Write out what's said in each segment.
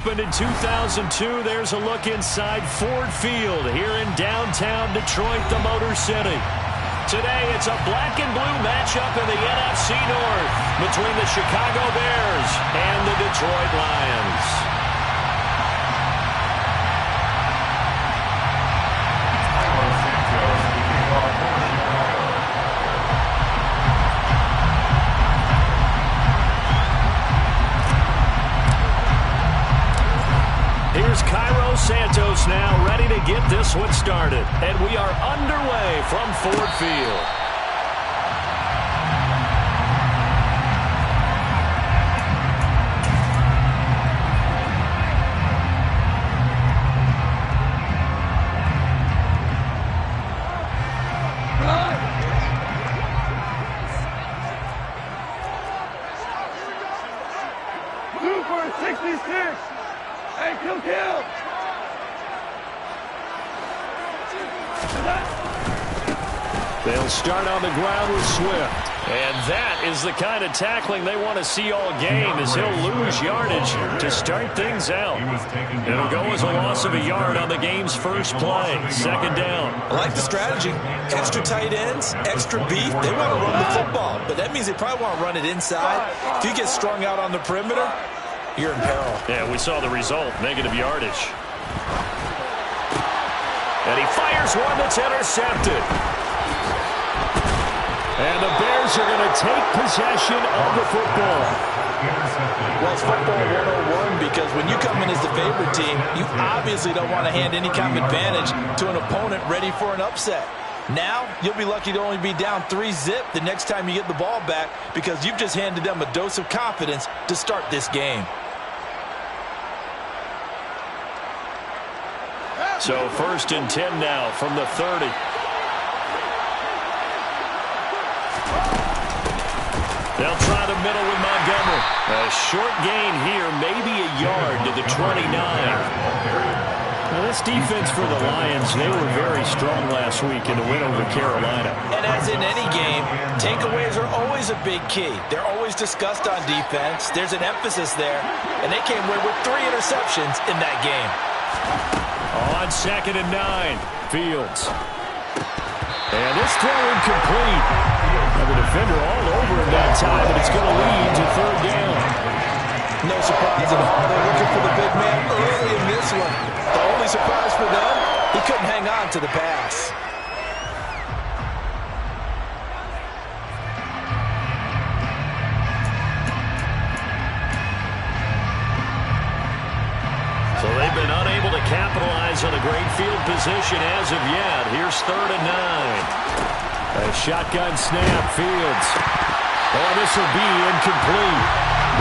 Opened in 2002, there's a look inside Ford Field here in downtown Detroit, the Motor City. Today, it's a black and blue matchup in the NFC North between the Chicago Bears and the Detroit Lions. Here's Cairo Santos now ready to get this one started. And we are underway from Ford Field. They'll start on the ground with Swift. And that is the kind of tackling they want to see all game, as he'll lose yardage to start things out. It'll go as a loss of a yard on the game's first play. Second down. I like the strategy. Extra tight ends, extra beef. They want to run the football, but that means they probably want to run it inside. If you get strung out on the perimeter, you're in peril. Yeah, we saw the result, negative yardage. And he fires one that's intercepted. And the Bears are going to take possession of the football. Well, it's football 101 because when you come in as the favorite team, you obviously don't want to hand any kind of advantage to an opponent ready for an upset. Now, you'll be lucky to only be down 3-zip the next time you get the ball back because you've just handed them a dose of confidence to start this game. So 1st and 10 now from the 30. They'll try the middle with Montgomery. A short gain here, maybe a yard to the 29. Now, this defense for the Lions, they were very strong last week in the win over Carolina. And as in any game, takeaways are always a big key. They're always discussed on defense. There's an emphasis there. And they came away with 3 interceptions in that game. On 2nd and 9, Fields. And this throw incomplete. And the defender all over him that time, and it's going to lead to 3rd down. No surprise at all. They're looking for the big man early in this one. The only surprise for them, he couldn't hang on to the pass. So they've been unable to capitalize on a great field position as of yet. Here's 3rd and 9. A shotgun snap, Fields. Oh, this will be incomplete.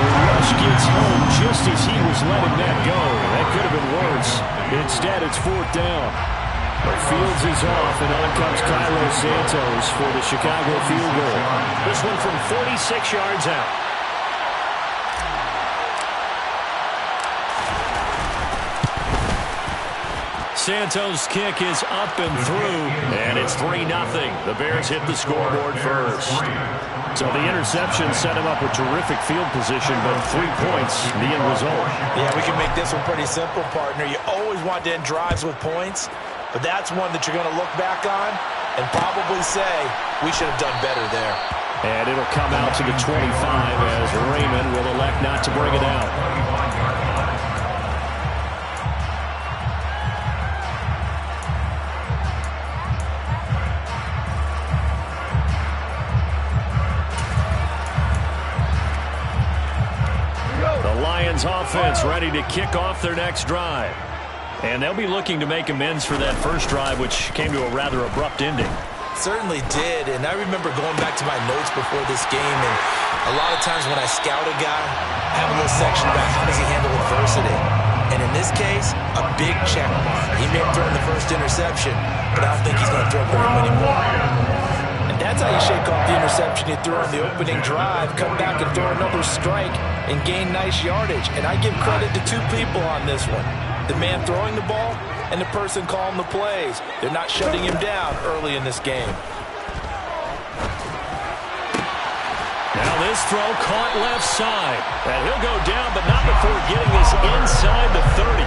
The rush gets home just as he was letting that go. That could have been worse. Instead, it's 4th down. But Fields is off, and on comes Cairo Santos for the Chicago field goal. This one from 46 yards out. Santos' kick is up and through, and it's 3-0. The Bears hit the scoreboard first. So the interception set him up with terrific field position, but 3 points, the end result. Yeah, we can make this one pretty simple, partner. You always want to end drives with points, but that's one that you're going to look back on and probably say, we should have done better there. And it'll come out to the 25 as Raymond will elect not to bring it out. Offense ready to kick off their next drive. And they'll be looking to make amends for that first drive, which came to a rather abrupt ending. Certainly did, and I remember going back to my notes before this game, and a lot of times when I scout a guy, I have a little section about how does he handle adversity. And in this case, a big check mark. He may have thrown the first interception, but I don't think he's going to throw very many more. That's how you shake off the interception you threw on the opening drive, come back and throw another strike and gain nice yardage. And I give credit to 2 people on this one. The man throwing the ball and the person calling the plays. They're not shutting him down early in this game. Now this throw caught left side. And he'll go down, but not before getting this inside the 30.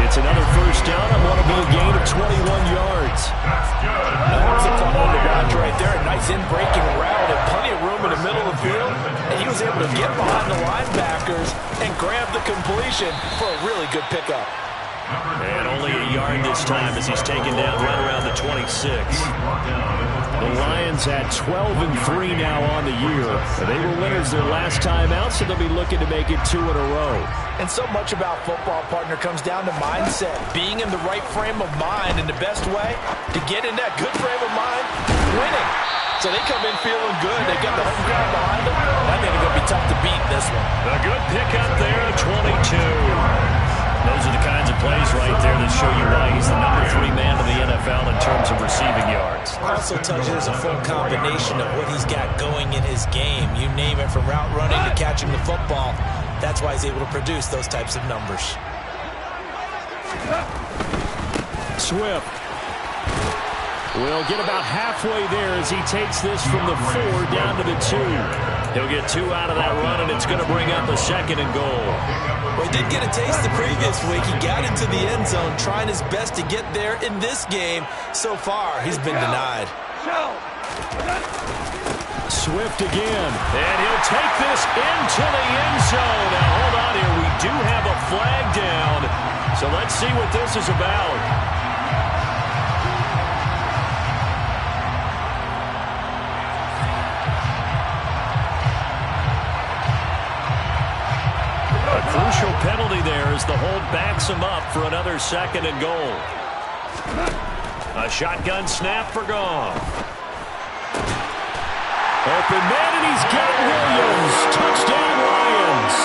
It's another first down on one of a gain of 21 yards. That's a fun one to watch right there. A nice in-breaking route and plenty of room in the middle of the field. And he was able to get behind the linebackers and grab the completion for a really good pickup. And only a yard this time as he's taken down right around the 26. The Lions at 12-3 now on the year. They were winners their last time out, so they'll be looking to make it 2 in a row. And so much about football, partner, comes down to mindset. Being in the right frame of mind, and the best way to get in that good frame of mind, winning. So they come in feeling good. They got the home crowd behind them. I think they're going to be tough to beat in this one. A good pickup there at 22. Those are the kinds of plays right there that show you why he's the #3 man in the NFL in terms of receiving yards. Also tells you there's a full combination of what he's got going in his game. You name it, from route running to catching the football. That's why he's able to produce those types of numbers. Swift will get about halfway there as he takes this from the 4 down to the 2. He'll get 2 out of that run, and it's going to bring up a 2nd and goal. Well, he did get a taste the previous week. He got into the end zone, trying his best to get there in this game. So far, he's been denied. Swift again, and he'll take this into the end zone. Now, hold on here. We do have a flag down, so let's see what this is about. A crucial penalty there as the hold backs him up for another 2nd and goal. A shotgun snap for Goff. Open man, and he's got Williams. Touchdown, Lions.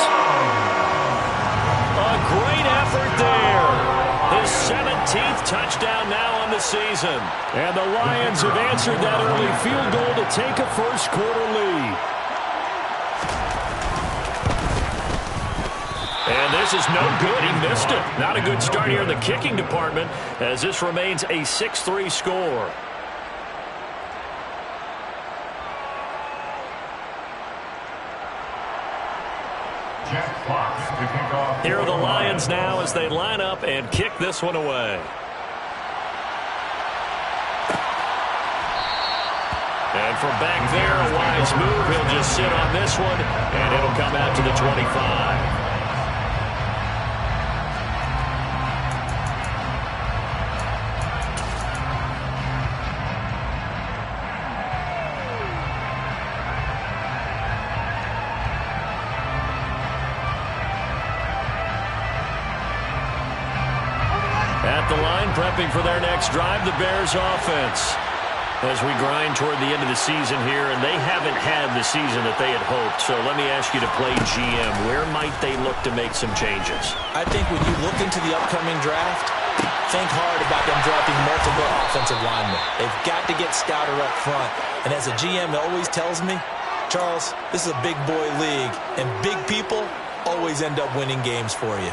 A great effort there. His 17th touchdown now on the season. And the Lions have answered that early field goal to take a first-quarter lead. And this is no good. He missed it. Not a good start here in the kicking department as this remains a 6-3 score. Here are the Lions now as they line up and kick this one away. And from back there, a wise move. He'll just sit on this one, and it'll come out to the 25. At the line, prepping for their next drive, the Bears offense. As we grind toward the end of the season here, and they haven't had the season that they had hoped. So let me ask you to play GM. Where might they look to make some changes? I think when you look into the upcoming draft, think hard about them drafting multiple offensive linemen. They've got to get stouter up front. And as a GM always tells me, Charles, this is a big boy league, and big people always end up winning games for you.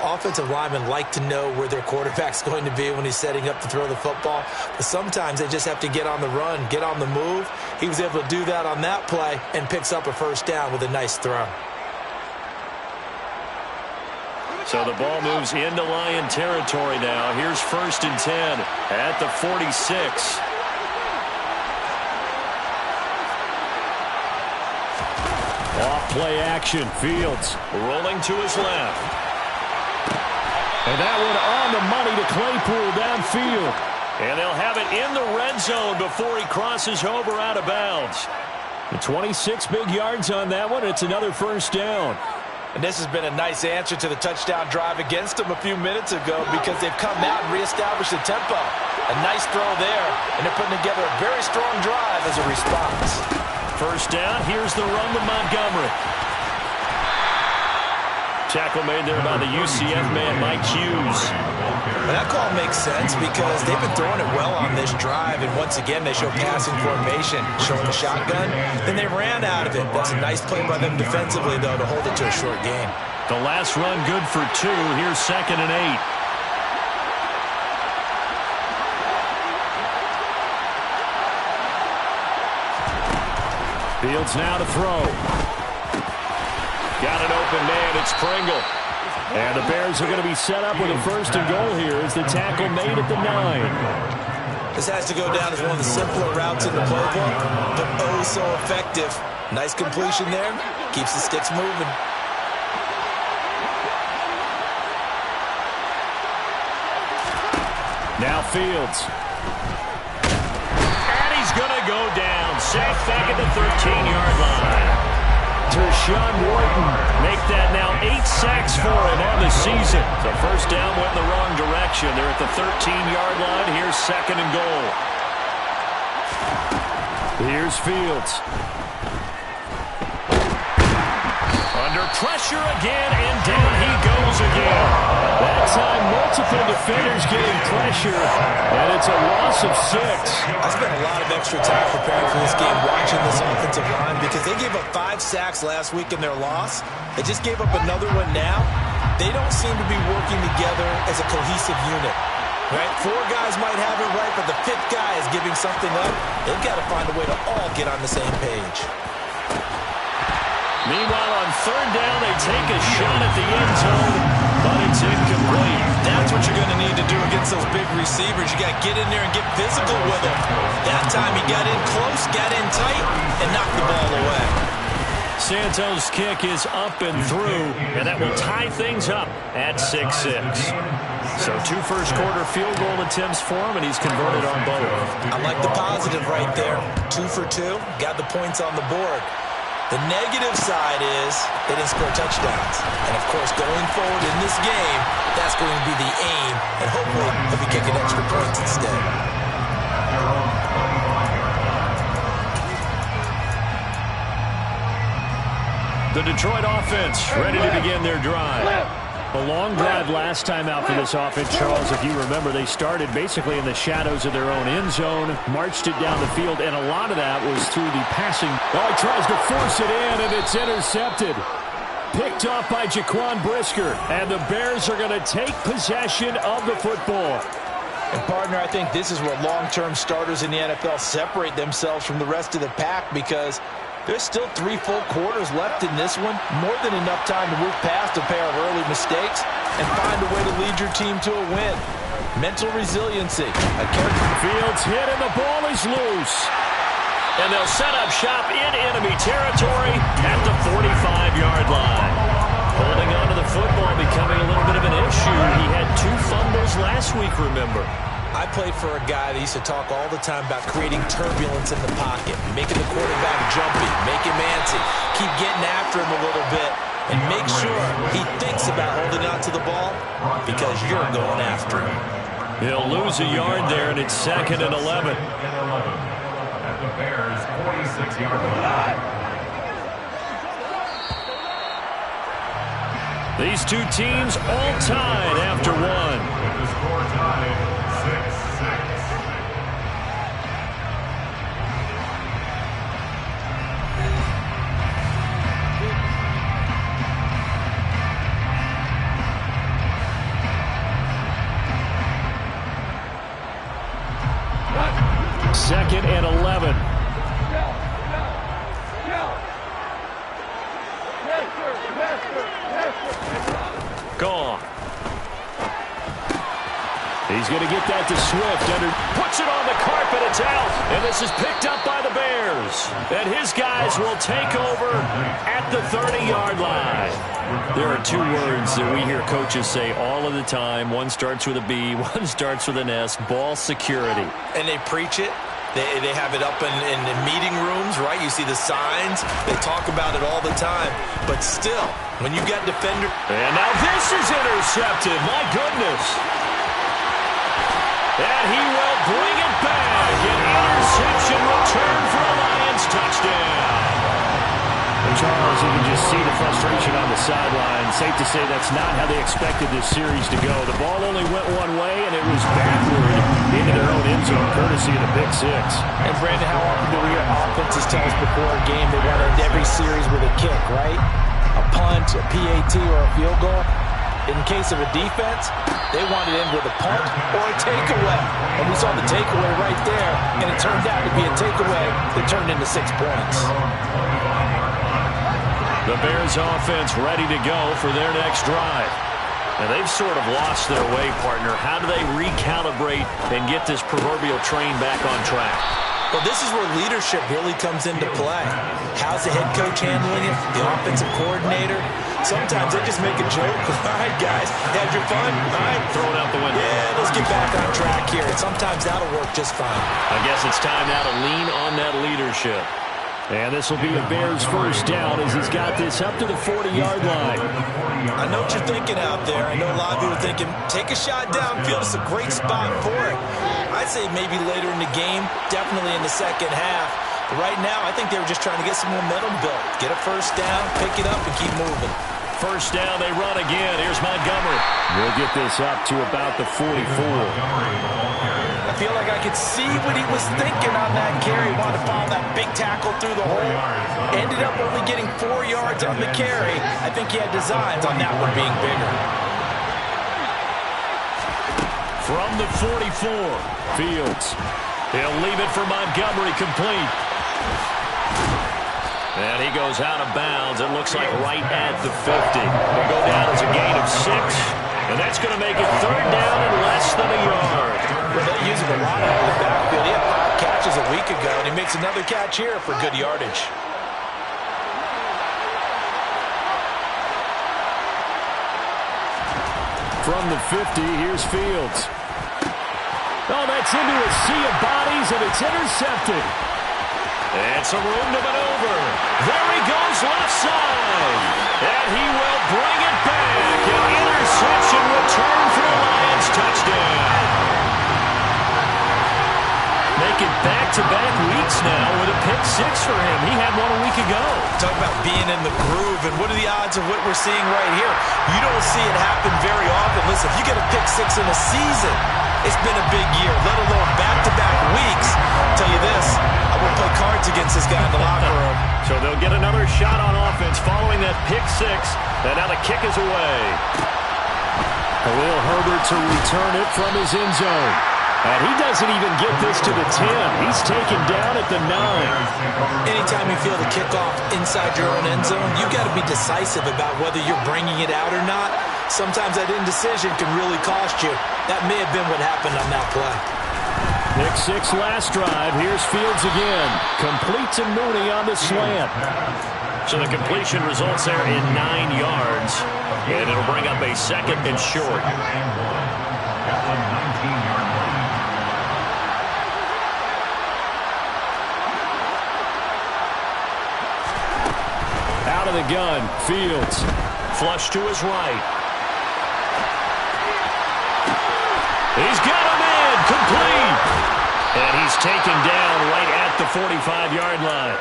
Offensive linemen like to know where their quarterback's going to be when he's setting up to throw the football. But sometimes they just have to get on the run, get on the move. He was able to do that on that play and picks up a first down with a nice throw. So the ball moves into Lion territory now. Here's 1st and 10 at the 46. Off play action. Fields rolling to his left. And that one on the money to Claypool downfield. And they'll have it in the red zone before he crosses over out of bounds. 26 big yards on that one. It's another 1st down. And this has been a nice answer to the touchdown drive against them a few minutes ago because they've come out and reestablished the tempo. A nice throw there, and they're putting together a very strong drive as a response. 1st down, here's the run to Montgomery. Tackle made there by the UCF man, Mike Hughes. Well, that call makes sense because they've been throwing it well on this drive, and once again they show passing formation, showing the shotgun. Then they ran out of it. That's a nice play by them defensively, though, to hold it to a short game. The last run good for 2. Here's 2nd and 8. Fields now to throw. Got an open man. It's Pringle. And the Bears are going to be set up with a 1st and goal here as the tackle made at the 9. This has to go down as one of the simpler routes in the playbook, but oh so effective. Nice completion there. Keeps the sticks moving. Now Fields. And he's going to go down. Sacked back at the 13-yard line. Tershawn Wharton make that now 8 sacks for him on the season. The 1st down went in the wrong direction. They're at the 13-yard line. Here's 2nd and goal. Here's Fields. Under pressure again, and down he goes again. That time, multiple defenders getting pressure, and it's a loss of 6. I spent a lot of extra time preparing for this game, watching this offensive line, because they gave up 5 sacks last week in their loss. They just gave up another one now. They don't seem to be working together as a cohesive unit. Right? 4 guys might have it right, but the 5th guy is giving something up. They've got to find a way to all get on the same page. Meanwhile, on 3rd down, they take a shot at the end zone, but it's incomplete. That's what you're going to need to do against those big receivers. You got to get in there and get physical with them. That time he got in close, got in tight, and knocked the ball away. Santos' kick is up and through, and that will tie things up at 6-6. So 2 first-quarter field goal attempts for him, and he's converted on both. I like the positive right there. 2 for 2, got the points on the board. The negative side is they didn't score touchdowns. And, of course, going forward in this game, that's going to be the aim, and hopefully he'll be kicking extra points instead. The Detroit offense ready to begin their drive. A long drive last time out for this offense, Charles. If you remember, they started basically in the shadows of their own end zone, marched it down the field, and a lot of that was through the passing. Oh, he tries to force it in, and it's intercepted. Picked off by Jaquan Brisker, and the Bears are going to take possession of the football. And, partner, I think this is where long-term starters in the NFL separate themselves from the rest of the pack because there's still 3 full quarters left in this one. More than enough time to move past a pair of early mistakes and find a way to lead your team to a win. Mental resiliency. Fields hit and the ball is loose. And they'll set up shop in enemy territory at the 45-yard line. Holding on to the football becoming a little bit of an issue. He had 2 fumbles last week, remember. I played for a guy that used to talk all the time about creating turbulence in the pocket, making the quarterback jumpy, make him antsy, keep getting after him a little bit, and make sure he thinks about holding on to the ball because you're going after him. He'll lose a yard there, and it's 2nd and 11. At the Bears' 46-yard line. These 2 teams all tied after 1. With the score tied 6-6. Second and 11. off. He's going to get that to Swift. Puts it on the carpet. It's out. And this is picked up by the Bears. And his guys will take over at the 30-yard line. There are two words that we hear coaches say all of the time. One starts with a B, one starts with an S. Ball security. And they preach it. They have it up in meeting rooms, right? You see the signs. They talk about it all the time. But still, when you got defender... And now this is intercepted. My goodness. And he will bring it back. An interception return for a Lions touchdown. And Charles, you can just see the frustration on the sideline. Safe to say that's not how they expected this series to go. The ball only went one way, and it was backward into their own end zone, courtesy of the pick six. And, Brandon, how often do we hear offenses tell us before a game they want to end every series with a kick, right? A punt, a PAT, or a field goal. In case of a defense, they want it in with a punt or a takeaway. And we saw the takeaway right there, and it turned out to be a takeaway that turned into 6 points. The Bears offense ready to go for their next drive. And they've sort of lost their way, partner. How do they recalibrate and get this proverbial train back on track? Well, this is where leadership really comes into play. How's the head coach handling it? The offensive coordinator? Sometimes they just make a joke. All right, guys, had your fun? All right. Throw it out the window. Yeah, let's get back on track here. And sometimes that'll work just fine. I guess it's time now to lean on that leadership. And this will be the Bears' first down as he's got this up to the 40-yard line. I know what you're thinking out there. I know a lot of you are thinking, take a shot downfield. It's a great spot for it. I'd say maybe later in the game, definitely in the second half. But right now, I think they were just trying to get some momentum built. Get a first down, pick it up, and keep moving. First down, they run again. Here's Montgomery. We'll get this up to about the 44. I feel like I could see what he was thinking on that carry. Wanted to follow that big tackle through the hole. Ended up only getting 4 yards on the carry. I think he had designs on that one being bigger. From the 44, Fields. He'll leave it for Montgomery, complete. And he goes out of bounds. It looks like right at the 50. He'll go down as a gain of 6. And that's going to make it third down and less than a yard. Well, they use him a lot out of the backfield. He had 5 catches a week ago, and he makes another catch here for good yardage. From the 50, here's Fields. Oh, that's into a sea of bodies, and it's intercepted. And some room to maneuver. There he goes left side. And he will bring it back. An interception return for a Lions touchdown. Making back-to-back weeks now with a pick 6 for him. He had one a week ago. Talk about being in the groove, and what are the odds of what we're seeing right here? You don't see it happen very often. Listen, if you get a pick 6 in a season, it's been a big year, let alone back-to-back weeks. I'll tell you this, I would play cards against this guy in the locker room. So they'll get another shot on offense following that pick 6, and now the kick is away. Khalil Herbert to return it from his end zone. And he doesn't even get this to the 10. He's taken down at the 9. Anytime you feel the kickoff inside your own end zone, you've got to be decisive about whether you're bringing it out or not. Sometimes that indecision can really cost you. That may have been what happened on that play. Pick 6 last drive. Here's Fields again. Complete to Mooney on the slant. So the completion results there in 9 yards. And it'll bring up a second and short. Out of the gun, Fields. Flush to his right. He's got him in, complete. And he's taken down right at the 45-yard line.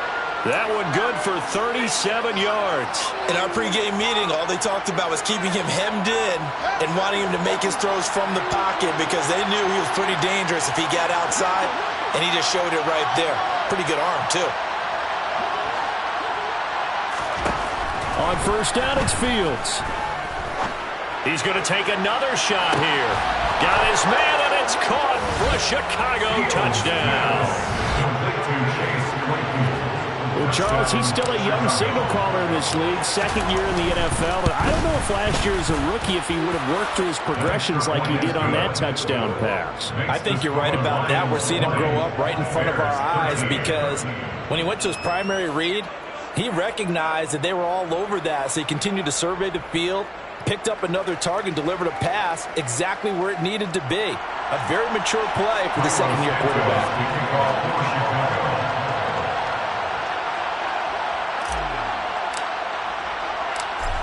That one good for 37 yards. In our pregame meeting, all they talked about was keeping him hemmed in and wanting him to make his throws from the pocket because they knew he was pretty dangerous if he got outside, and he just showed it right there. Pretty good arm, too. On first down, it's Fields. He's going to take another shot here. Got his man, and it's caught for a Chicago touchdown. Well, Charles, he's still a young signal caller in this league, second year in the NFL. And I don't know if last year as a rookie, if he would have worked through his progressions like he did on that touchdown pass. I think you're right about that. We're seeing him grow up right in front of our eyes because when he went to his primary read, he recognized that they were all over that. So he continued to survey the field, picked up another target, delivered a pass exactly where it needed to be. A very mature play for the second-year quarterback.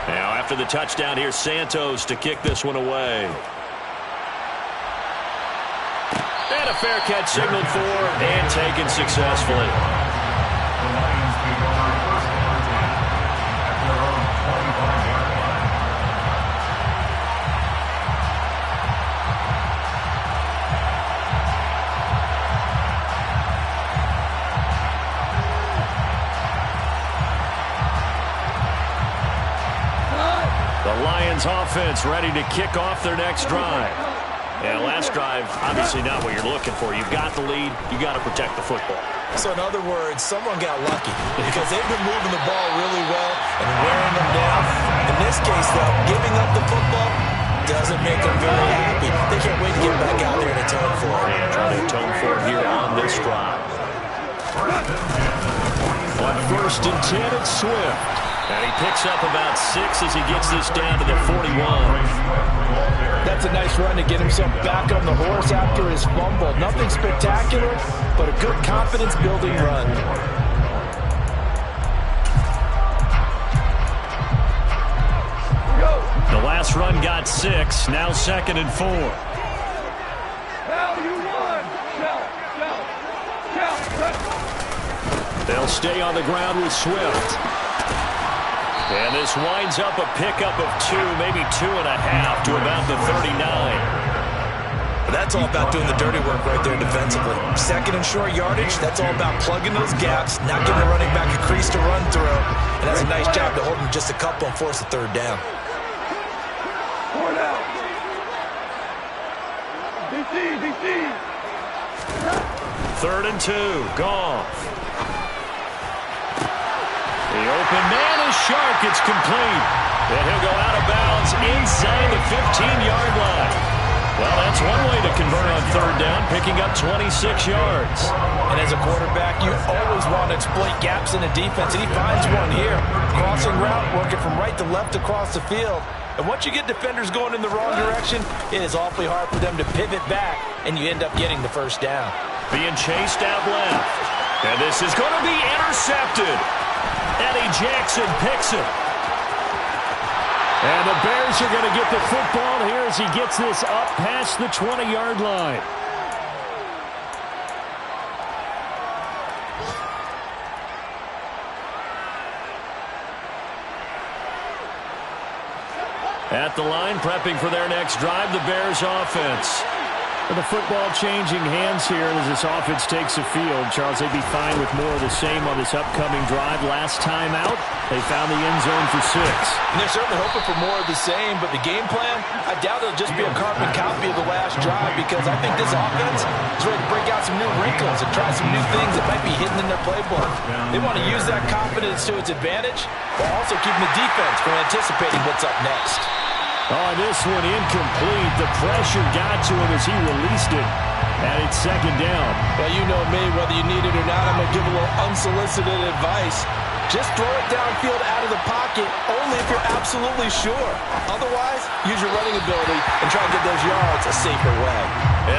Now, after the touchdown, here's Santos to kick this one away. And a fair catch signaled for and taken successfully. Offense ready to kick off their next drive. Yeah, last drive, obviously not what you're looking for. You've got the lead. You got to protect the football. So in other words, someone got lucky because they've been moving the ball really well and wearing them down. In this case, though, giving up the football doesn't make them very happy. They can't wait to get back out there and atone for it. And trying to atone for it here on this drive. On 1st and 10, it's Swift. And he picks up about 6 as he gets this down to the 41. That's a nice run to get himself back on the horse after his fumble. Nothing spectacular, but a good confidence-building run. The last run got 6, now 2nd and 4. They'll stay on the ground with Swift. And this winds up a pickup of 2, maybe 2.5 to about the 39. That's all about doing the dirty work right there defensively. 2nd and short yardage, that's all about plugging those gaps, not giving the running back a crease to run through. And that's a nice job to hold him just a couple and force a 3rd down. 3rd and 2, Goff. The open man is Shark. It's complete. And he'll go out of bounds inside the 15-yard line. Well, that's one way to convert on 3rd down, picking up 26 yards. And as a quarterback, you always want to exploit gaps in the defense, and he finds one here. Crossing route, working from right to left across the field. And once you get defenders going in the wrong direction, it is awfully hard for them to pivot back, and you end up getting the 1st down. Being chased out left. And this is going to be intercepted. Eddie Jackson picks it. And the Bears are going to get the football here as he gets this up past the 20-yard line. At the line, prepping for their next drive, the Bears offense. The football changing hands here as this offense takes the field. Charles, they'd be fine with more of the same on this upcoming drive. Last time out, they found the end zone for 6. And they're certainly hoping for more of the same, but the game plan, I doubt it'll just be a carbon copy of the last drive because I think this offense is ready to break out some new wrinkles and try some new things that might be hidden in their playbook. They want to use that confidence to its advantage while also keeping the defense from anticipating what's up next. Oh, this one incomplete. The pressure got to him as he released it. And it's 2nd down. Well, you know me, whether you need it or not, I'm going to give a little unsolicited advice. Just throw it downfield out of the pocket only if you're absolutely sure. Otherwise, use your running ability and try to get those yards a safer way.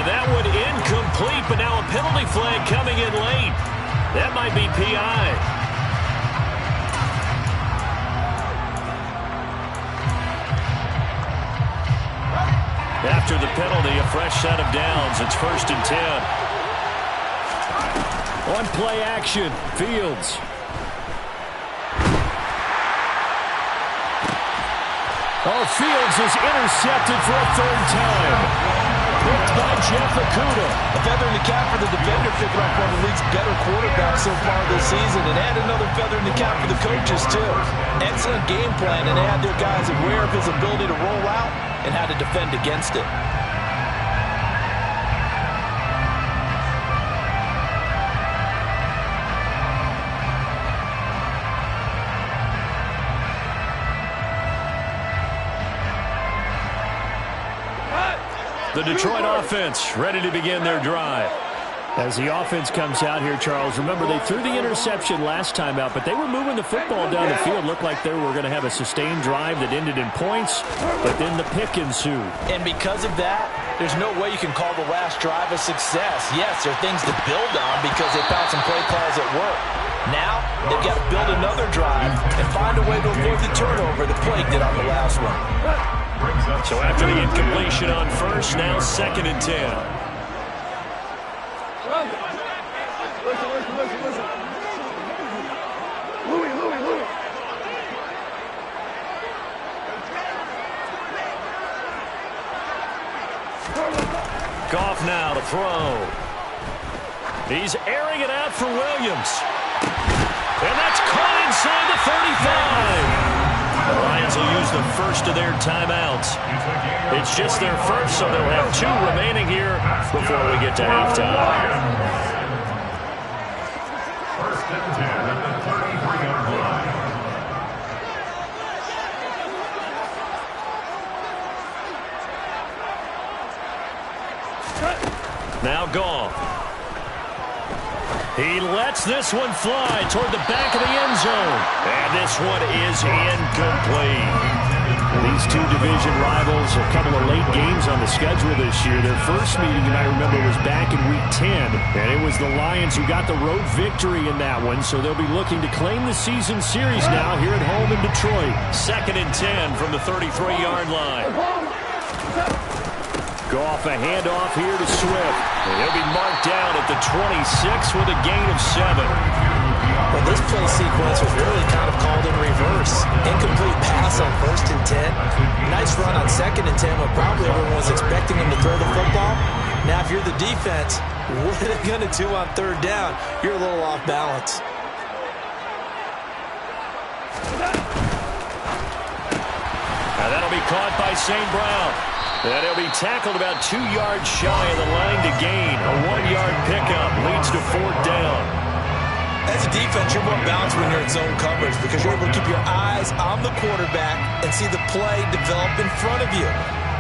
And that one incomplete, but now a penalty flag coming in late. That might be PI. After the penalty, a fresh set of downs. It's 1st and 10. On play action, Fields. Oh, Fields is intercepted for a 3rd time. Picked by Jeff Okudah. A feather in the cap for the defender, picking up one of the league's better quarterbacks so far this season, and add another feather in the cap for the coaches, too. Excellent game plan, and they had their guys aware of his ability to roll out and how to defend against it. The Detroit offense ready to begin their drive. As the offense comes out here, Charles, remember they threw the interception last time out, but they were moving the football down the field. Looked like they were going to have a sustained drive that ended in points, but then the pick ensued. And because of that, there's no way you can call the last drive a success. Yes, there are things to build on because they found some play calls at work. Now, they've got to build another drive and find a way to avoid the turnover that plagued it on the last one. So after the incompletion on first, now 2nd and 10. Goff now to throw. He's airing it out for Williams. And that's caught inside the 35. The Lions will use the first of their timeouts. It's just their first, so they'll have 2 remaining here before we get to halftime. First and 10 at the 33-yard line. Now Goff. He lets this one fly toward the back of the end zone. And this one is incomplete. These 2 division rivals, a couple of late games on the schedule this year. Their first meeting, and I remember, was back in Week 10. And it was the Lions who got the road victory in that one. So they'll be looking to claim the season series now here at home in Detroit. 2nd and 10 from the 33-yard line. Goff, a handoff here to Swift. And he'll be marked down at the 26 with a gain of 7. Well, this play sequence was really kind of called in reverse. Incomplete pass on 1st and 10. Nice run on 2nd and 10 when probably everyone was expecting him to throw the football. Now, if you're the defense, what are they going to do on 3rd down? You're a little off balance. Now that'll be caught by St. Brown. And he'll be tackled about 2 yards shy of the line to gain. A 1-yard pickup leads to 4th down. As a defense, you're more balanced when you're in zone coverage because you're able to keep your eyes on the quarterback and see the play develop in front of you.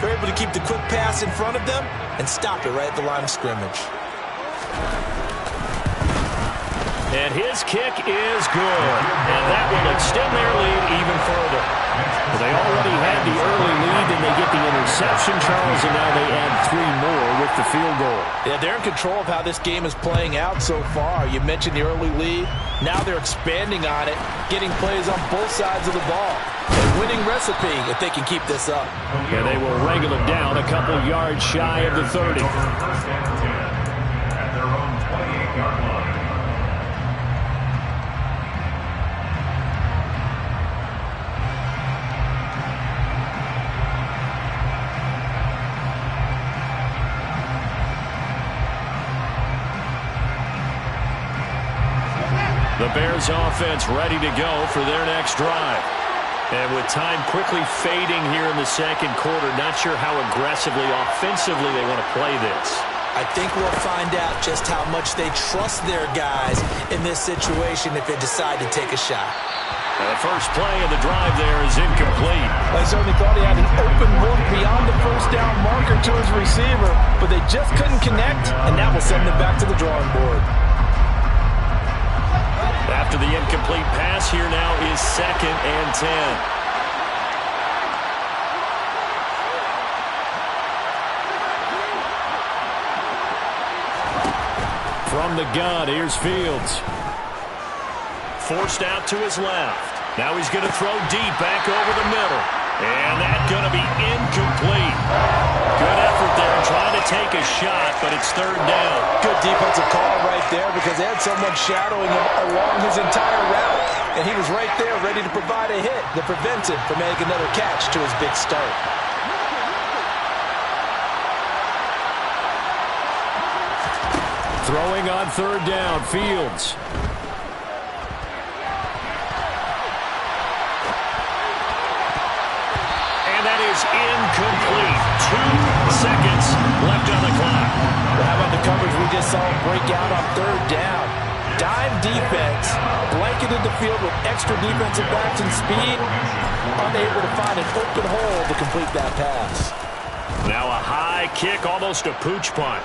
You're able to keep the quick pass in front of them and stop it right at the line of scrimmage. And his kick is good. And that will extend their lead even further. Well, they already had the early lead, and they get the interception, Charles, and now they add 3 more with the field goal. Yeah, they're in control of how this game is playing out so far. You mentioned the early lead. Now they're expanding on it, getting plays on both sides of the ball. A winning recipe if they can keep this up. And they will wrangle it down a couple yards shy of the 30. First and 10 at their own 28-yard line. The Bears offense ready to go for their next drive. And with time quickly fading here in the 2nd quarter, not sure how aggressively, offensively they want to play this. I think we'll find out just how much they trust their guys in this situation if they decide to take a shot. And the first play of the drive there is incomplete. I certainly thought he had an open look beyond the 1st down marker to his receiver, but they just couldn't connect, and that will send them back to the drawing board. After the incomplete pass, here now is 2nd and 10. From the gun, here's Fields. Forced out to his left. Now he's going to throw deep back over the middle. And that's going to be incomplete. Good effort there trying to take a shot, but it's 3rd down. Good defensive call right there because they had someone shadowing him along his entire route. And he was right there ready to provide a hit that prevents him from making another catch to his big start. Throwing on 3rd down, Fields. And that is incomplete. 2 seconds left on the clock. Well, how about the coverage we just saw break out on 3rd down? Dime defense, blanketed the field with extra defensive backs and speed, unable to find an open hole to complete that pass. Now a high kick, almost a pooch punt.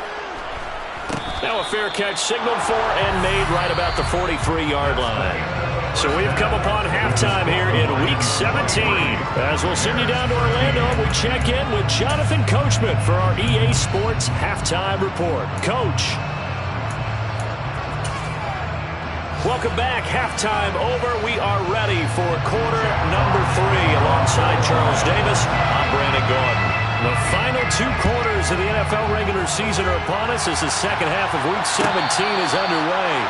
Now a fair catch signaled for and made right about the 43-yard line. So we've come upon halftime here in Week 17. As we'll send you down to Orlando, we check in with Jonathan Coachman for our EA Sports Halftime Report. Coach. Welcome back. Halftime over. We are ready for quarter number 3. Alongside Charles Davis, I'm Brandon Gordon. The final 2 quarters of the NFL regular season are upon us as the second half of Week 17 is underway.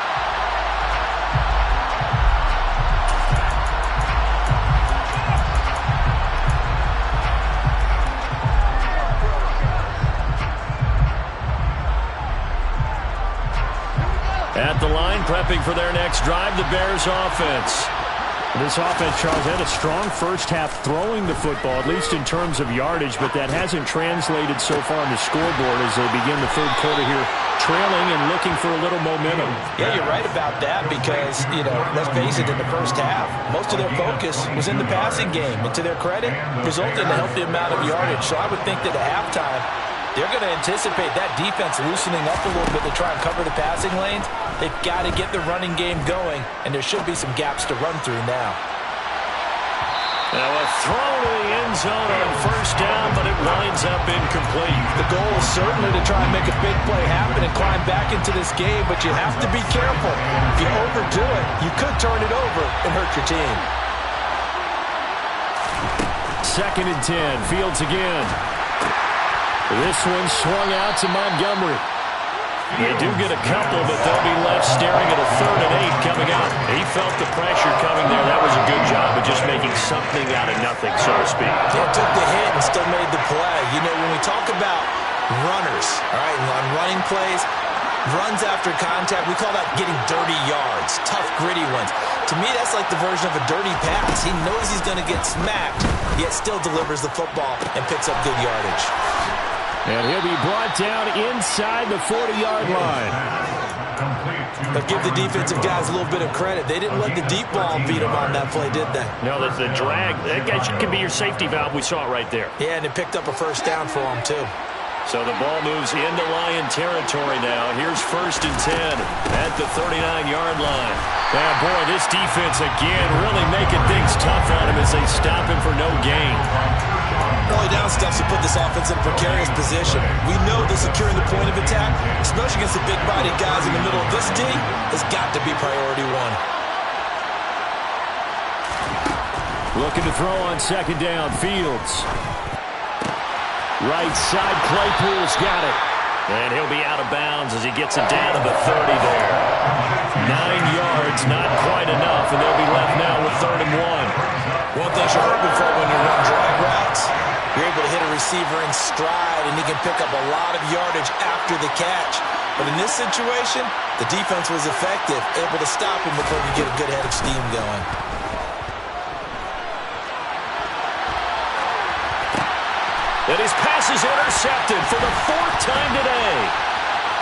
At the line, prepping for their next drive, the Bears offense. This offense, Charles, had a strong first half throwing the football, at least in terms of yardage, but that hasn't translated so far on the scoreboard as they begin the third quarter here, trailing and looking for a little momentum. Yeah, you're right about that because, let's face it, in the first half, most of their focus was in the passing game. And to their credit, resulted in a healthy amount of yardage. So I would think that at halftime, they're going to anticipate that defense loosening up a little bit to try and cover the passing lanes. They've got to get the running game going, and there should be some gaps to run through now. Now a throw to the end zone on first down, but it winds up incomplete. The goal is certainly to try and make a big play happen and climb back into this game, but you have to be careful. If you overdo it, you could turn it over and hurt your team. 2nd and 10, Fields again. This one swung out to Montgomery. They do get a couple, but they'll be left staring at a 3rd and 8 coming up. He felt the pressure coming there. That was a good job of just making something out of nothing, so to speak. They took the hit and still made the play. When we talk about runners, all right, on running plays, runs after contact, we call that getting dirty yards, tough, gritty ones. To me, that's like the version of a dirty pass. He knows he's going to get smacked, yet still delivers the football and picks up good yardage. And he'll be brought down inside the 40-yard line. But give the defensive guys a little bit of credit. They didn't let the deep ball beat them on that play, did they? No, the drag, that can be your safety valve. We saw it right there. Yeah, and it picked up a first down for them, too. So the ball moves into Lion territory now. Here's 1st and 10 at the 39-yard line. Yeah, boy, this defense again really making things tough on him as they stop him for no gain. Early down stuff to put this offense in a precarious position. We know that securing the point of attack, especially against the big-bodied guys in the middle of this D, has got to be priority 1. Looking to throw on 2nd down, Fields. Right side, Claypool's got it. And he'll be out of bounds as he gets it down to the 30 there. 9 yards, not quite enough, and they'll be left now with 3rd and 1. One thing you're hoping for when you run drag routes, you're able to hit a receiver in stride, and he can pick up a lot of yardage after the catch. But in this situation, the defense was effective, able to stop him before you get a good head of steam going. And his pass is intercepted for the 4th time today.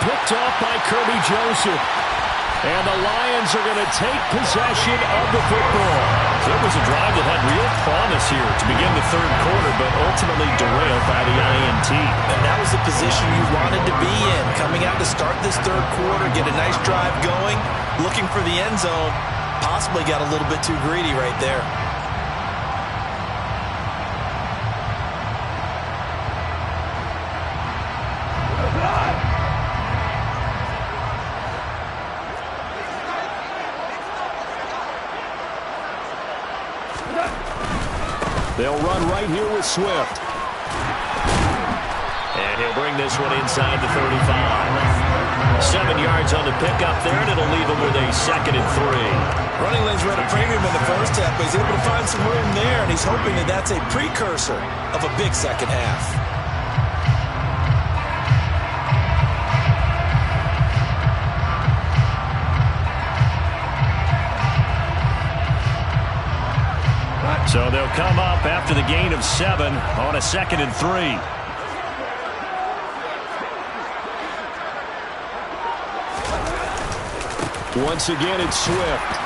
Picked off by Kirby Joseph. And the Lions are going to take possession of the football. So it was a drive that had real promise here to begin the 3rd quarter, but ultimately derailed by the INT. And that was the position you wanted to be in. Coming out to start this 3rd quarter, get a nice drive going, looking for the end zone. Possibly got a little bit too greedy right there. They'll run right here with Swift. And he'll bring this one inside the 35. 7 yards on the pickup there, and it'll leave him with a 2nd and 3. Running lanes were at a premium in the first half, but he's able to find some room there, and he's hoping that that's a precursor of a big second half. So they'll come up after the gain of 7 on a 2nd and 3. Once again, it's Swift.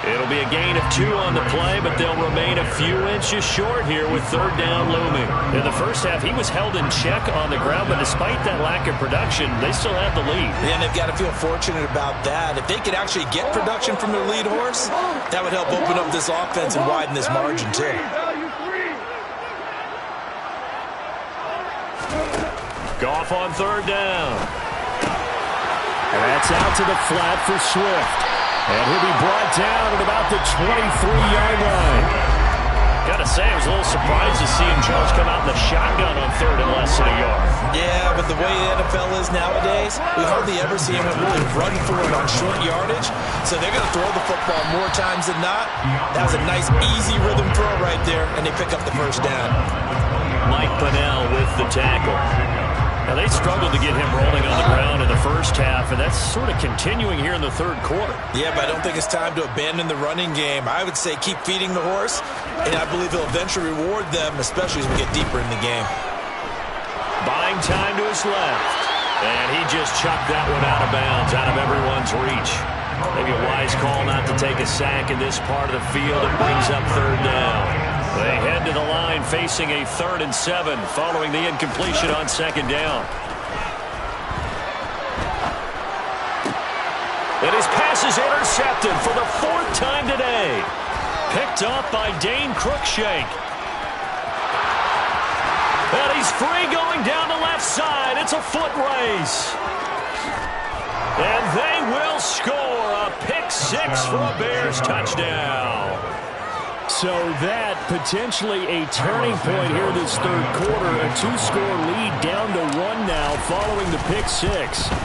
It'll be a gain of 2 on the play, but they'll remain a few inches short here with 3rd down looming. In the first half, he was held in check on the ground, but despite that lack of production, they still have the lead. And they've got to feel fortunate about that. If they could actually get production from their lead horse, that would help open up this offense and widen this margin too. Goff on 3rd down. And that's out to the flat for Swift. And he'll be brought down at about the 23-yard line. Gotta say, I was a little surprised to see him Jones come out in the shotgun on 3rd and less than a yard. Yeah, but the way the NFL is nowadays, we hardly ever see him really run for it on short yardage. So they're going to throw the football more times than not. That was a nice, easy rhythm throw right there, and they pick up the 1st down. Mike Pennell with the tackle. Now, they struggled to get him rolling on the ground in the first half, and that's sort of continuing here in the 3rd quarter. Yeah, but I don't think it's time to abandon the running game. I would say keep feeding the horse, and I believe he'll eventually reward them, especially as we get deeper in the game. Buying time to his left, and he just chucked that one out of bounds, out of everyone's reach. Maybe a wise call not to take a sack in this part of the field. It brings up 3rd down. They head to the line facing a 3rd and 7 following the incompletion on 2nd down. And his pass is intercepted for the 4th time today. Picked up by Dane Cruikshank. And he's free going down the left side. It's a foot race. And they will score a pick-6 for a Bears touchdown. So that potentially a turning point here this 3rd quarter. A 2-score lead down to 1 now following the pick-6.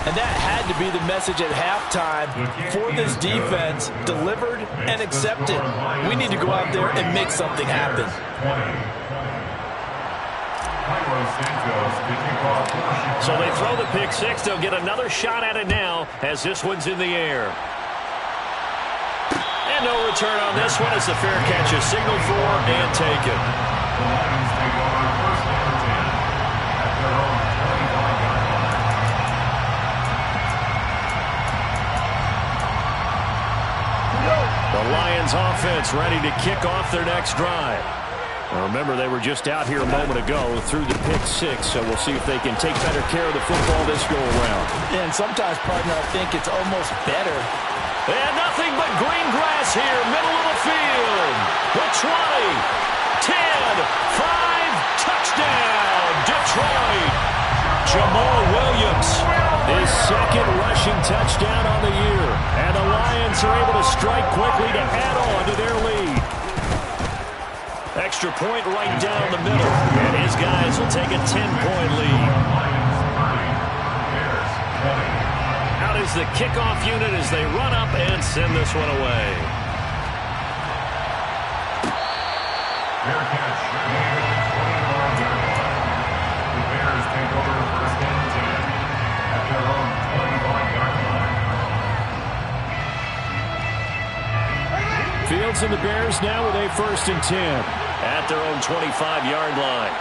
And that had to be the message at halftime for this defense. Delivered and accepted. We need to go out there and make something happen. So they throw the pick-6. They'll get another shot at it now as this one's in the air. And no return on this one as the fair catch is signaled for and taken. The Lions offense ready to kick off their next drive. Now remember, they were just out here a moment ago through the pick-6, so we'll see if they can take better care of the football this go-around. And sometimes, partner, I think it's almost better. And nothing but green grass here, middle of the field. The 20, 10, 5, touchdown, Detroit. Jamal Williams, his 2nd rushing touchdown on the year. And the Lions are able to strike quickly to add on to their lead. Extra point right down the middle. And his guys will take a 10-point lead. Out is the kickoff unit as they run up and send this one away. Fair catch. The Bears take over 1st and 10 at their own 25-yard line. Fields and the Bears now with a 1st and 10 at their own 25-yard line.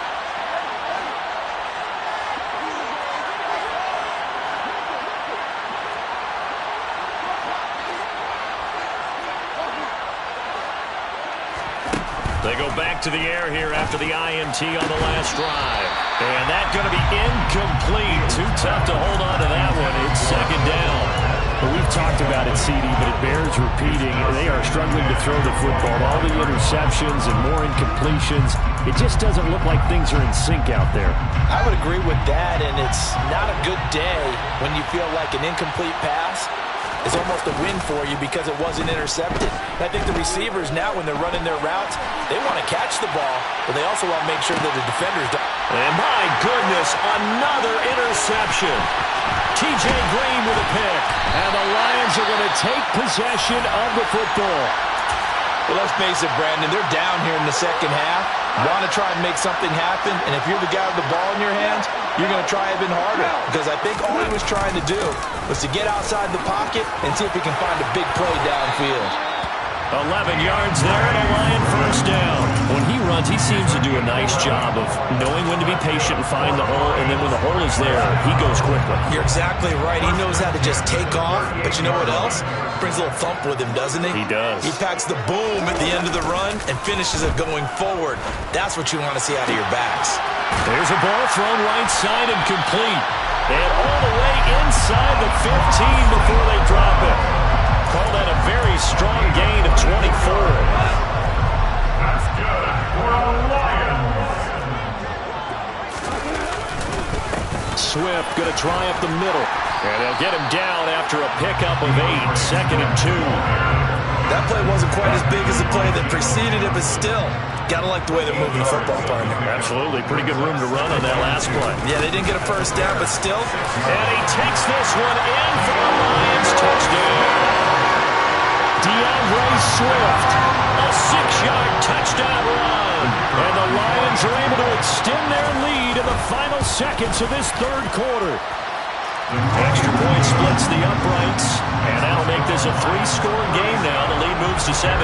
They go back to the air here after the INT on the last drive. And that's going to be incomplete. Too tough to hold on to that one. It's 2nd down. Well, we've talked about it, CD, but it bears repeating. They are struggling to throw the football. All the interceptions and more incompletions. It just doesn't look like things are in sync out there. I would agree with that, and it's not a good day when you feel like an incomplete pass is almost a win for you because it wasn't intercepted. And I think the receivers now, when they're running their routes, they want to catch the ball, but they also want to make sure that the defenders don't. And my goodness, another interception. T.J. Green with a pick. And the Lions are going to take possession of the football. Well, let's face it, Brandon, they're down here in the 2nd half. Want to try and make something happen, and if you're the guy with the ball in your hands, you're going to try even harder, because I think all he was trying to do was to get outside the pocket and see if he can find a big play downfield. 11 yards there and a Lion first down. When he runs, he seems to do a nice job of knowing when to be patient and find the hole, and then when the hole is there, he goes quickly. You're exactly right. He knows how to just take off, but you know what else? Brings a little thump with him, doesn't he? He does. He packs the boom at the end of the run and finishes it going forward. That's what you want to see out of your backs. There's a ball thrown right side and complete. And all the way inside the 15 before they drop it. Call that a very strong gain of 24. That's good for the Lions. Swift going to try up the middle. And they'll get him down after a pickup of 8, 2nd and 2. That play wasn't quite as big as the play that preceded it, but still, got to like the way they're moving the football, partner. Absolutely. Pretty good room to run on that last play. Yeah, they didn't get a first down, but still. And he takes this one in for the Lions touchdown. DeAndre Swift, a 6-yard touchdown run. And the Lions are able to extend their lead in the final seconds of this third quarter. Extra point splits the uprights, and that'll make this a 3-score game now. The lead moves to 17.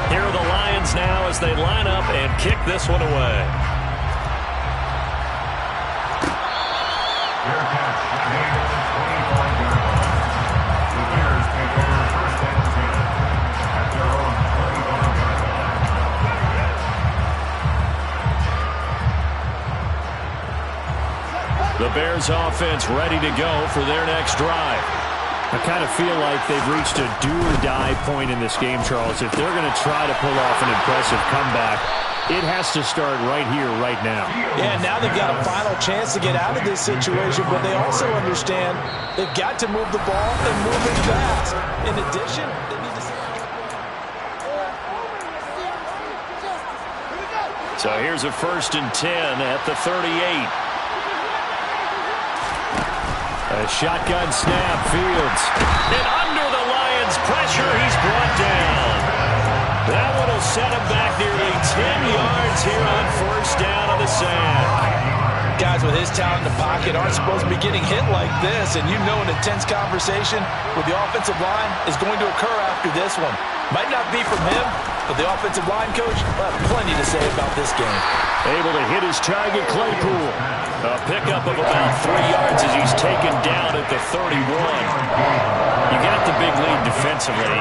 Here are the Lions now as they line up and kick this one away. Fair catch. Made 25 yards. The Bears take over first and 10 at their own 25-yard line. The Bears offense ready to go for their next drive. I kind of feel like they've reached a do-or-die point in this game, Charles. If they're going to try to pull off an impressive comeback, it has to start right here, right now. Yeah, now they've got a final chance to get out of this situation, but they also understand they've got to move the ball and move it fast. In addition, they need to... So here's a 1st and 10 at the 38. A shotgun snap, Fields. And under the Lions' pressure, he's brought down. That one will set him back nearly 10 yards here on first down on the sack. Guys with his talent in the pocket aren't supposed to be getting hit like this, and you know an intense conversation with the offensive line is going to occur after this one. Might not be from him, but the offensive line coach will have plenty to say about this game. Able to hit his target, Claypool. A pickup of about 3 yards as he's taken down at the 31. You got the big lead defensively.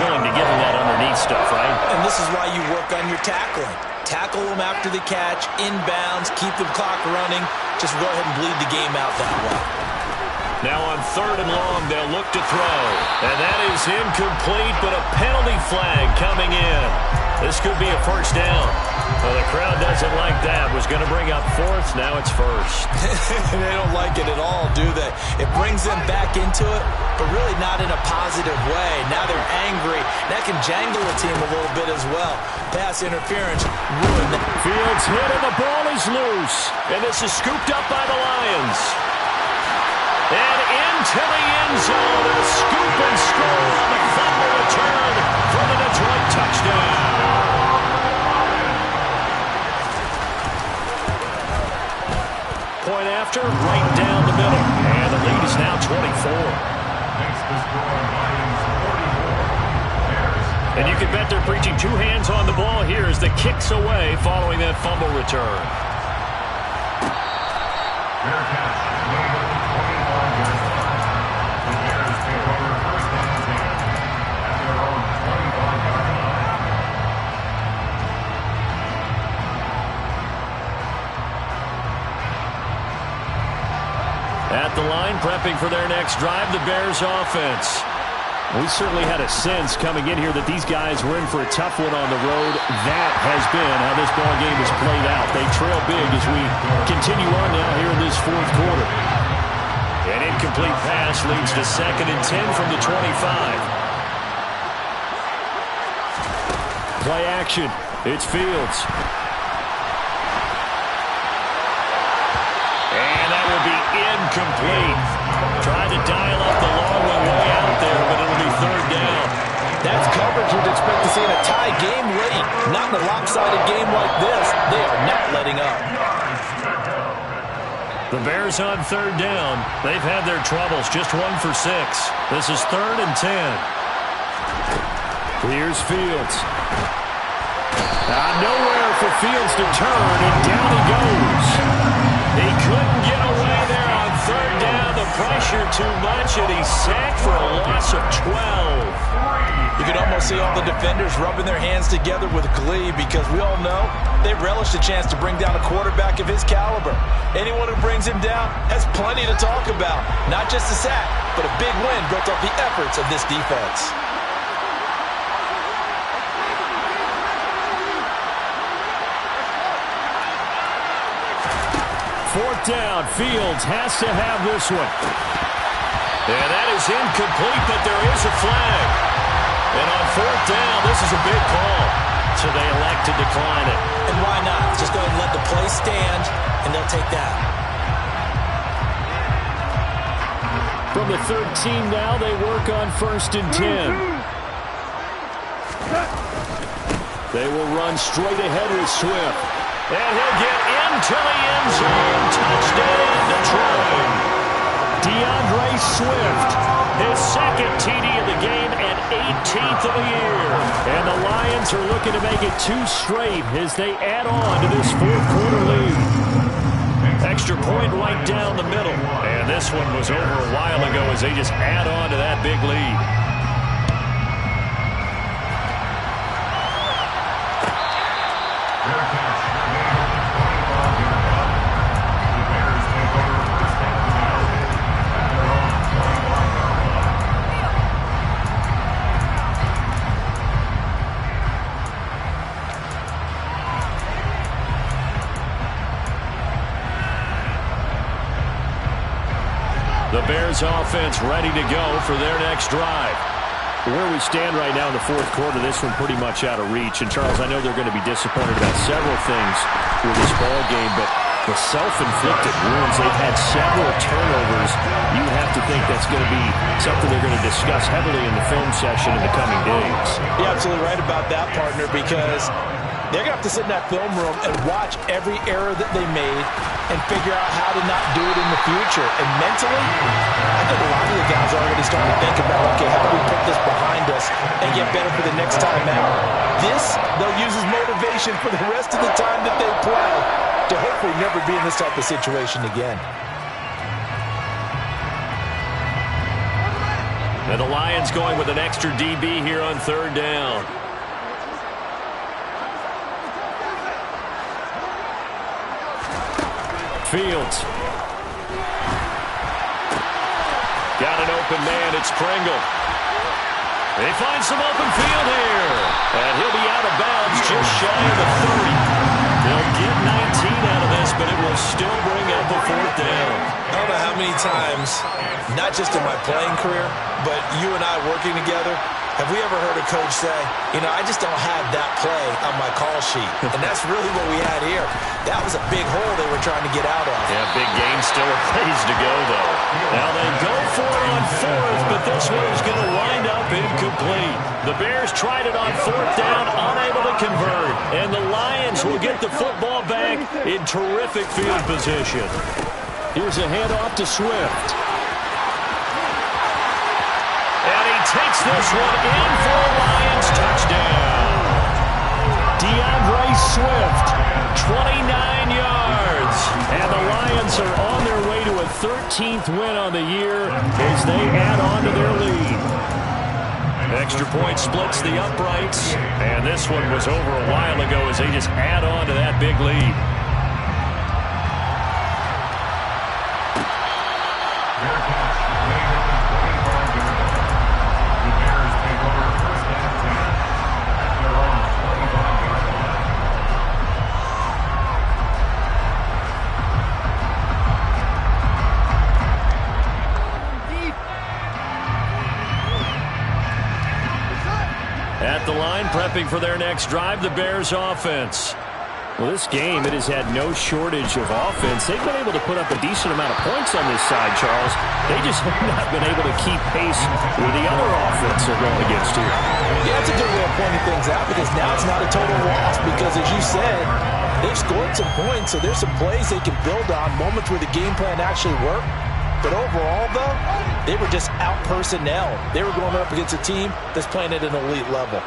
Willing to give him that underneath stuff, right? And this is why you work on your tackling. Tackle them after the catch, inbounds, keep the clock running. Just go ahead and bleed the game out that way. Now on 3rd and long, they'll look to throw. And that is incomplete, but a penalty flag coming in. This could be a first down. Well, the crowd doesn't like that. Was going to bring up 4th. Now it's 1st. They don't like it at all, do they? It brings them back into it, but really not in a positive way. Now they're angry. That can jangle a team a little bit as well. Pass interference ruined them. Fields hit and the ball is loose. And this is scooped up by the Lions. And into the end zone. A scoop and score on the fumble return for the Detroit touchdown. Point after, right down the middle. And the lead is now 24. Makes the score Lions 44. Bears. And you can bet they're preaching 2 hands on the ball here as the kick's away following that fumble return. Fair catch. Made 25 yards. The Bears take over first and 10 at their own 25-yard line. At the line, prepping for their next drive, the Bears offense. We certainly had a sense coming in here that these guys were in for a tough one on the road. That has been how this ball game has played out. They trail big as we continue on now here in this 4th quarter. An incomplete pass leads to 2nd and 10 from the 25. Play action. It's Fields. And that will be incomplete. Tried to dial up the long one way out there, but it'll be 3rd down. That's coverage you'd expect to see in a tie game late. Not in a lopsided game like this. They are not letting up. The Bears on 3rd down. They've had their troubles. Just 1 for 6. This is 3rd and 10. Here's Fields. Nowhere for Fields to turn, and down he goes. He couldn't get away there on third down. The pressure too much, and he's sacked for a loss of 12. You can almost see all the defenders rubbing their hands together with glee because we all know they relish the chance to bring down a quarterback of his caliber. Anyone who brings him down has plenty to talk about. Not just a sack, but a big win built off the efforts of this defense. Fourth down, Fields has to have this one. And that is incomplete, but there is a flag. And on fourth down, this is a big call. So they elect to decline it. And why not? Just go ahead and let the play stand, and they'll take that. From the 13 now, they work on 1st and 10. They will run straight ahead with Swift. And he'll get into the end zone. Touchdown, Detroit. DeAndre Swift, his second TD of the game and 18th of the year. And the Lions are looking to make it 2 straight as they add on to this fourth quarter lead. Extra point right down the middle. And this one was over a while ago as they just add on to that big lead. The Bears offense ready to go for their next drive. Where we stand right now in the fourth quarter, this one pretty much out of reach. And, Charles, I know they're going to be disappointed about several things with this ball game, but the self-inflicted wounds, they've had several turnovers. You have to think that's going to be something they're going to discuss heavily in the film session in the coming days. You're absolutely right about that, partner, because they're going to have to sit in that film room and watch every error that they made and figure out how to not do it in the future. And mentally, I think a lot of the guys are already starting to think about, okay, how do we put this behind us and get better for the next time out? This, they'll use as motivation for the rest of the time that they play to hopefully never be in this type of situation again. And the Lions going with an extra DB here on third down. Fields. Got an open man. It's Pringle. They find some open field here. And he'll be out of bounds just shy of the 30. They'll get 19 out of this, but it will still bring up a fourth down. I don't know how many times, not just in my playing career, but you and I working together, have we ever heard a coach say, you know, I just don't have that play on my call sheet. And that's really what we had here. That was a big hole they were trying to get out of. Yeah, big game still a ways to go, though. Now they go for it on fourth, but this one is going to wind up incomplete. The Bears tried it on fourth down, unable to convert. And the Lions will get the football back in terrific field position. Here's a handoff to Swift. And he takes this one in for a Lions touchdown. DeAndre Swift, 29 yards. And the Lions are on their way to a 13th win on the year as they add on to their lead. Extra point splits the uprights. And this one was over a while ago as they just add on to that big lead. At the line, prepping for their next drive, the Bears offense. Well, this game, it has had no shortage of offense. They've been able to put up a decent amount of points on this side, Charles. They just have not been able to keep pace with the other offense they're going against here. Yeah, that's a good way of pointing things out because now it's not a total loss because, as you said, they've scored some points, so there's some plays they can build on, moments where the game plan actually worked. But overall, though, They were just out personnel. They were going up against a team that's playing at an elite level.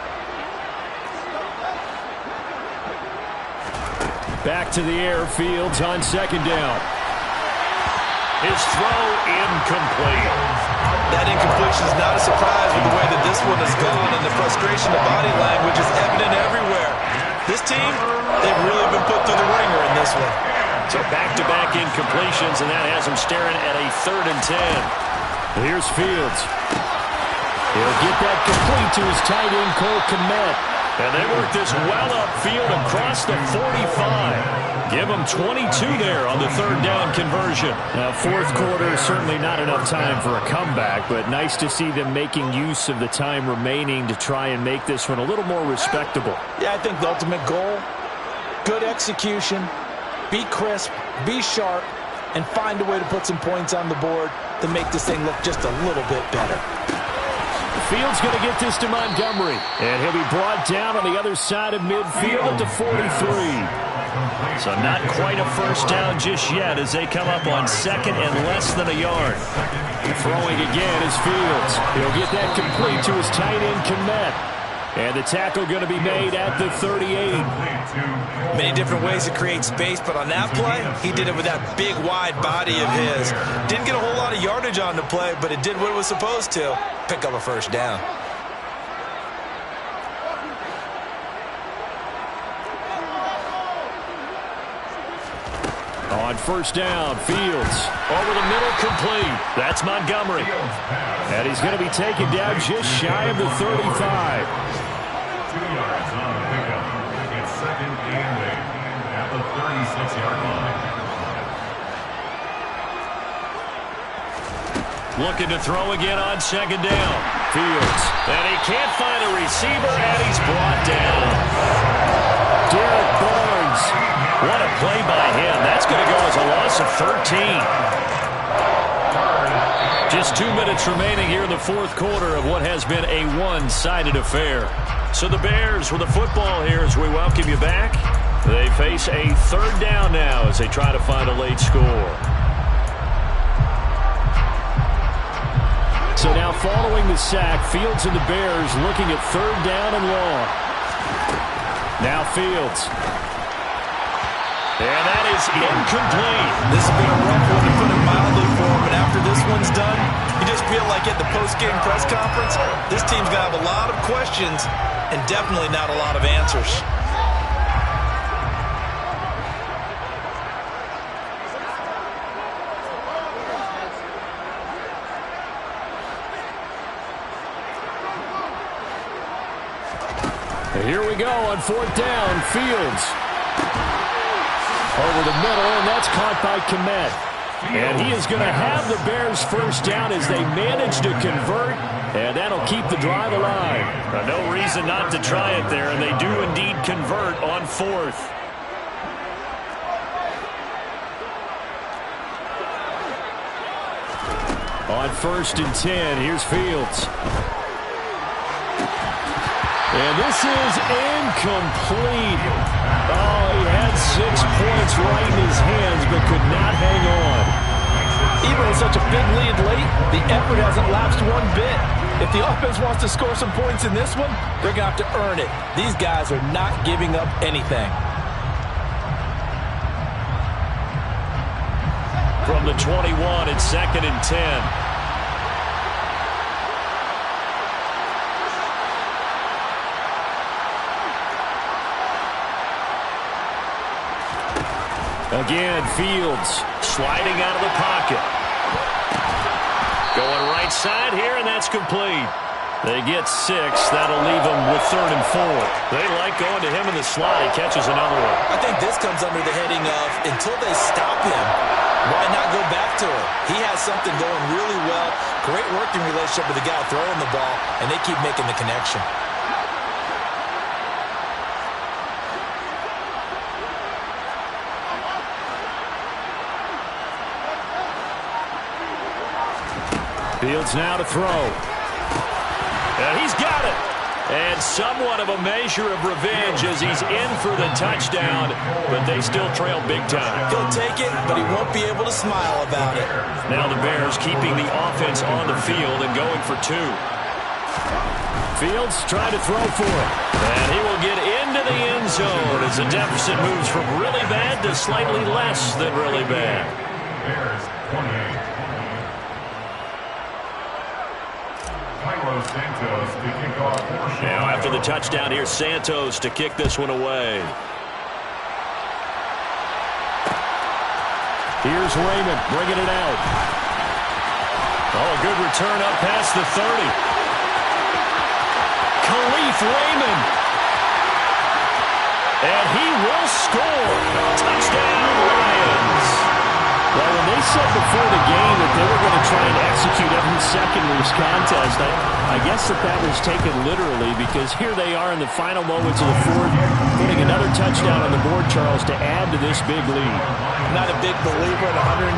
Back to the air, Fields on second down. His throw incomplete. That incompletion is not a surprise with the way that this one has gone, and the frustration, the body language is evident everywhere. This team, they've really been put through the ringer in this one. So back-to-back incompletions, and that has him staring at a 3rd and 10. Here's Fields. He'll get that complete to his tight end, Cole Kmet. And they work this well upfield across the 45. Give them 22 there on the 3rd down conversion. Now, 4th quarter, certainly not enough time for a comeback, but nice to see them making use of the time remaining to try and make this one a little more respectable. Yeah, I think the ultimate goal, good execution, be crisp, be sharp, and find a way to put some points on the board to make this thing look just a little bit better. Fields going to get this to Montgomery, and he'll be brought down on the other side of midfield at the 43. So not quite a first down just yet as they come up on 2nd and less than a yard. Throwing again is Fields. He'll get that complete to his tight end, Kmet. And the tackle going to be made at the 38. Many different ways to create space, but on that play, he did it with that big, wide body of his. Didn't get a whole lot of yardage on the play, but it did what it was supposed to. Pick up a first down. On first down, Fields over the middle, complete. That's Montgomery. And he's going to be taken down just shy of the 35. 2 yards on the pickup. It's 2nd and 8 at the 36-yard line. Looking to throw again on 2nd down. Fields. And he can't find a receiver, and he's brought down. Derek Barnes. What a play by him. That's going to go as a loss of 13. Just 2 minutes remaining here in the 4th quarter of what has been a one-sided affair. So the Bears with the football here as we welcome you back. They face a 3rd down now as they try to find a late score. So now following the sack, Fields and the Bears looking at 3rd down and long. Now Fields. And that is incomplete. This has been a rough one, to put it mildly, for him. And after this one's done, you just feel like at the post-game press conference, this team's going to have a lot of questions and definitely not a lot of answers. Here we go on 4th down. Fields over the middle, and that's caught by Kmet. And he is going to have the Bears first down as they manage to convert, and that'll keep the drive alive. No reason not to try it there, and they do indeed convert on 4th. On 1st and 10, here's Fields. And this is incomplete. Oh, he had 6 points right in his hands, but could not hang on. Even with such a big lead late, the effort hasn't lapsed one bit. If the offense wants to score some points in this one, they're going to have to earn it. These guys are not giving up anything. From the 21, it's 2nd and 10. Again, Fields sliding out of the pocket. Going right side here, and that's complete. They get 6. That'll leave them with 3rd and 4. They like going to him in the slot. He catches another one. I think this comes under the heading of, until they stop him, why not go back to it? He has something going really well. Great working relationship with the guy throwing the ball, and they keep making the connection. Fields now to throw. And he's got it. And somewhat of a measure of revenge as he's in for the touchdown, but they still trail big time. He'll take it, but he won't be able to smile about it. Now the Bears keeping the offense on the field and going for 2. Fields trying to throw for it. And he will get into the end zone as the deficit moves from really bad to slightly less than really bad. Bears 28. Santos to kick off portion. Now after the touchdown, here's Santos to kick this one away. Here's Raymond bringing it out. Oh, a good return up past the 30. Khalif Raymond. And he will score. Touchdown, Lions. Well, when they said before the game that they were going to try and execute every second of this contest, I guess that was taken literally, because here they are in the final moments of the fourth, putting another touchdown on the board, Charles, to add to this big lead. I'm not a big believer at 110%,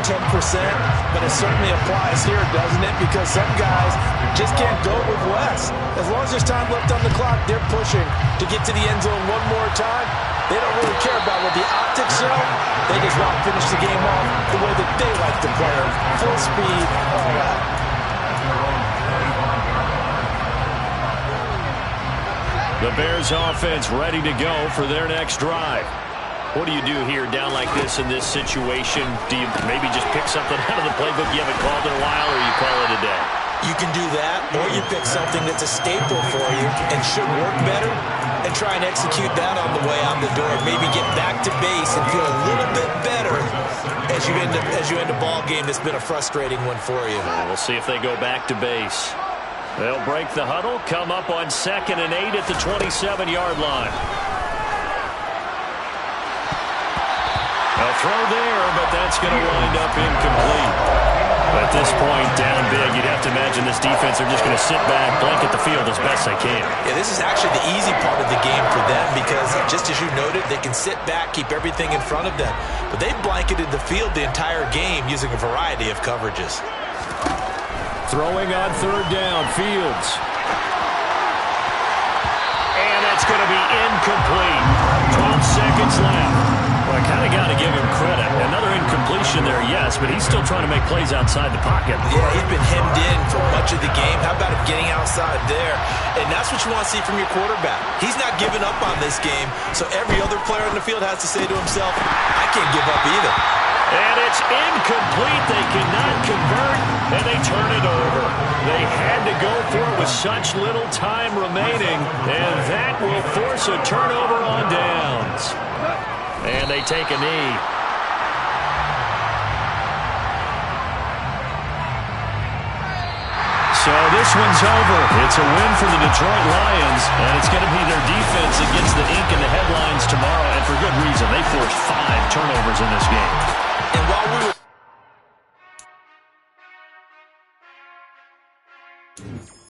but it certainly applies here, doesn't it? Because some guys just can't go with less. As long as there's time left on the clock, they're pushing to get to the end zone one more time. They don't really care about what the optics show. They just want to finish the game off the way that they like to play it. Full speed, all out. The Bears offense ready to go for their next drive. What do you do here down like this in this situation? Do you maybe just pick something out of the playbook you haven't called in a while, or you call it a day? You can do that, or you pick something that's a staple for you and should work better and try and execute that on the way out the door. Maybe get back to base and feel a little bit better as you end a ball game that's been a frustrating one for you. We'll see if they go back to base. They'll break the huddle, come up on 2nd and 8 at the 27-yard line. A throw there, but that's going to wind up incomplete. At this point, down big, you'd have to imagine this defense are just going to sit back, blanket the field as best they can. Yeah, this is actually the easy part of the game for them because, just as you noted, they can sit back, keep everything in front of them. But they've blanketed the field the entire game using a variety of coverages. Throwing on 3rd down, Fields. And that's going to be incomplete. 12 seconds left. Well, I kind of got to give him credit. Another incompletion there, yes, but he's still trying to make plays outside the pocket. Yeah, he's been hemmed in for much of the game. How about him getting outside there? And that's what you want to see from your quarterback. He's not giving up on this game, so every other player in the field has to say to himself, I can't give up either. And it's incomplete. They cannot convert, and they turn it over. They had to go for it with such little time remaining, and that will force a turnover on downs. And they take a knee. So this one's over. It's a win for the Detroit Lions, and it's going to be their defense that gets the ink in the headlines tomorrow, and for good reason. They forced 5 turnovers in this game. And while we were